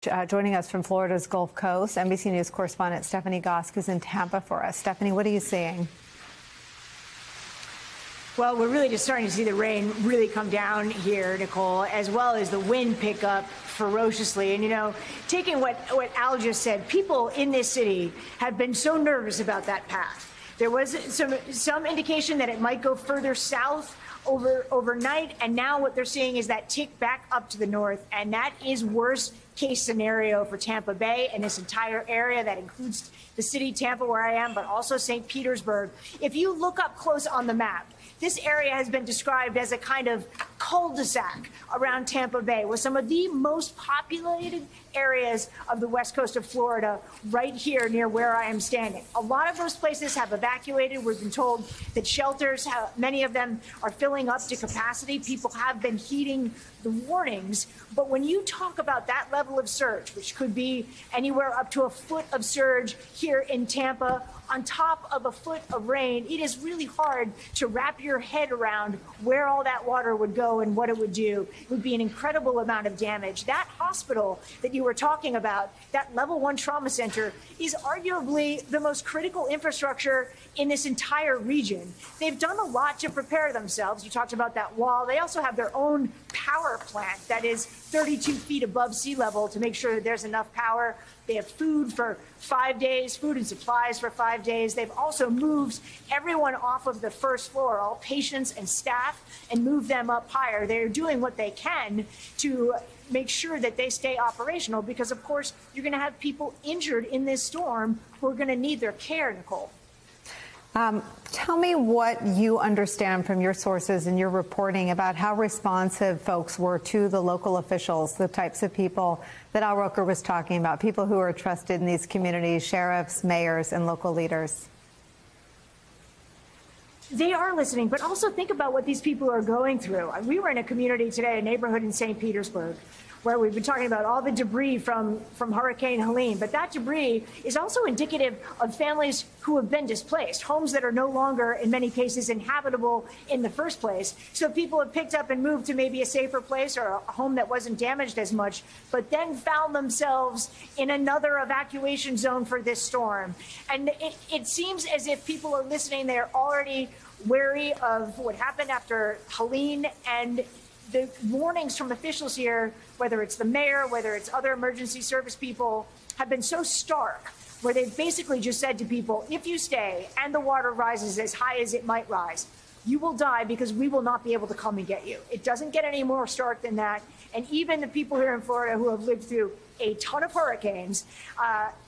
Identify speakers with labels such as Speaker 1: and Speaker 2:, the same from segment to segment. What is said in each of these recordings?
Speaker 1: Joining us from Florida's Gulf Coast, NBC News correspondent Stephanie Gosk is in Tampa for us. Stephanie, what are you seeing?
Speaker 2: Well, we're really just starting to see the rain really come down here, Nicolle, as well as the wind pick up ferociously. And, you know, taking what Al just said, people in this city have been so nervous about that path. There was some indication that it might go further south overnight, and now what they're seeing is that tick back up to the north, and that is worst case scenario for Tampa Bay and this entire area. That includes the city Tampa, where I am, but also St. Petersburg. If you look up close on the map, this area has been described as a kind of cul-de-sac around Tampa Bay, with some of the most populated areas of the west coast of Florida right here near where I am standing. A lot of those places have evacuated. We've been told that shelters, many of them are filling up to capacity. People have been heeding the warnings. But when you talk about that level of surge, which could be anywhere up to a foot of surge here in Tampa, on top of a foot of rain, it is really hard to wrap your head around where all that water would go and what it would do. It would be an incredible amount of damage. That hospital that you were talking about, that level 1 trauma center, is arguably the most critical infrastructure in this entire region. They've done a lot to prepare themselves. You talked about that wall. They also have their own power plant that is 32 feet above sea level to make sure that there's enough power. They have food for 5 days, food and supplies for 5 days. They've also moved everyone off of the first floor, all patients and staff, and moved them up higher. They're doing what they can to make sure that they stay operational because, of course, you're going to have people injured in this storm who are going to need their care, Nicolle.
Speaker 1: Tell me what you understand from your sources and your reporting about how responsive folks were to the local officials, the types of people that Al Roker was talking about, people who are trusted in these communities, sheriffs, mayors, and local leaders.
Speaker 2: They are listening, but also think about what these people are going through. We were in a community today, a neighborhood in St. Petersburg, where we've been talking about all the debris from Hurricane Helene. But that debris is also indicative of families who have been displaced, homes that are no longer, in many cases, inhabitable in the first place. So people have picked up and moved to maybe a safer place or a home that wasn't damaged as much, but then found themselves in another evacuation zone for this storm. And it seems as if people are listening. They're already wary of what happened after Helene, and the warnings from officials here, whether it's the mayor, whether it's other emergency service people, have been so stark, where they've basically just said to people, if you stay and the water rises as high as it might rise, you will die because we will not be able to come and get you. It doesn't get any more stark than that. And even the people here in Florida who have lived through a ton of hurricanes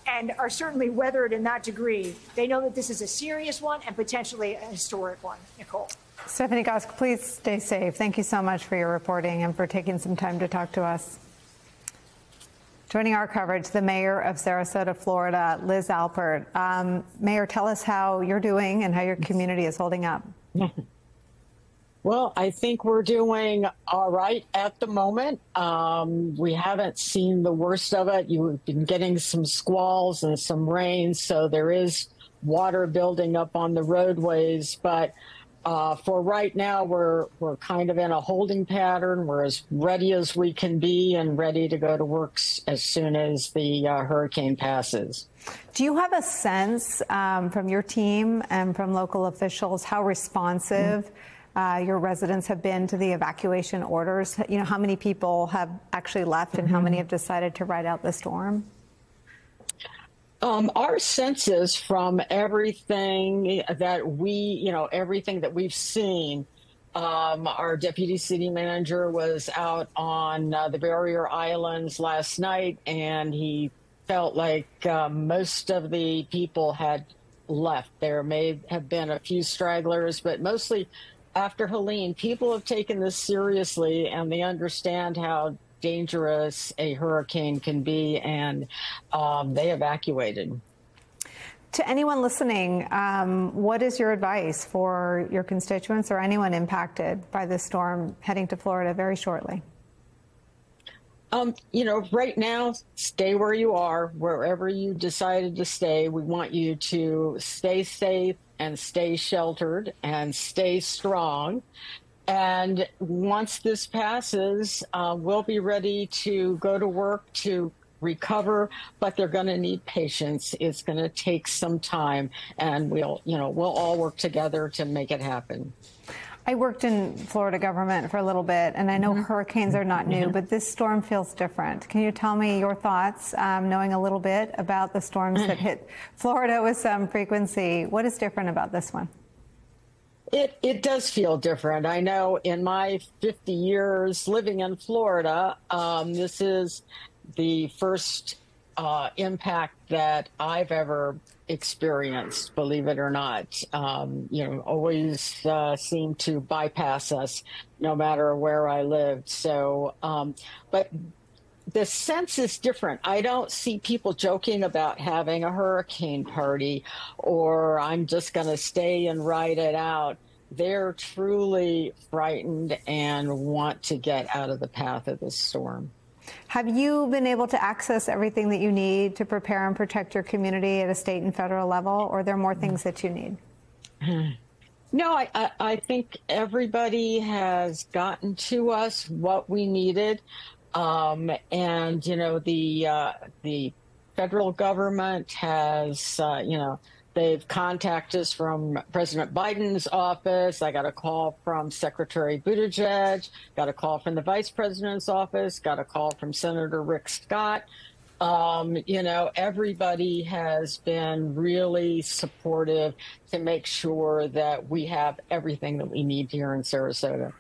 Speaker 2: and are certainly weathered in that degree, they know that this is a serious one and potentially a historic one. Nicolle.
Speaker 1: Stephanie Gosk, please stay safe. Thank you so much for your reporting and for taking some time to talk to us. Joining our coverage, the mayor of Sarasota, Florida, Liz Alpert. Mayor, tell us how you're doing and how your community is holding up.
Speaker 3: Well, I think we're doing all right at the moment. We haven't seen the worst of it. You've been getting some squalls and some rain, so there is water building up on the roadways. But for right now, we're kind of in a holding pattern. We're as ready as we can be and ready to go to work as soon as the hurricane passes.
Speaker 1: Do you have a sense from your team and from local officials how responsive your residents have been to the evacuation orders? You know, how many people have actually left and how many have decided to ride out the storm?
Speaker 3: Our senses from everything that everything that we've seen, our deputy city manager was out on the barrier islands last night, and he felt like most of the people had left. There may have been a few stragglers, but mostly after Helene, people have taken this seriously, and they understand how dangerous a hurricane can be, and they evacuated.
Speaker 1: To anyone listening, what is your advice for your constituents or anyone impacted by this storm heading to Florida very shortly?
Speaker 3: Right now, stay where you are, wherever you decided to stay. We want you to stay safe and stay sheltered and stay strong. And once this passes, we'll be ready to go to work to recover, but they're going to need patience. It's going to take some time, and we'll all work together to make it happen.
Speaker 1: I worked in Florida government for a little bit, and I know hurricanes are not new, but this storm feels different. Can you tell me your thoughts, knowing a little bit about the storms that hit Florida with some frequency? What is different about this one?
Speaker 3: It does feel different. I know in my 50 years living in Florida, this is the first impact that I've ever experienced, believe it or not. Always seem to bypass us no matter where I lived. So, but the sense is different. I don't see people joking about having a hurricane party or I'm just going to stay and ride it out. They're truly frightened and want to get out of the path of this storm.
Speaker 1: Have you been able to access everything that you need to prepare and protect your community at a state and federal level, or are there more things that you need?
Speaker 3: No, I think everybody has gotten to us what we needed. And, the federal government has, they've contacted us from President Biden's office. I got a call from Secretary Buttigieg, got a call from the Vice President's office, got a call from Senator Rick Scott. Everybody has been really supportive to make sure that we have everything that we need here in Sarasota.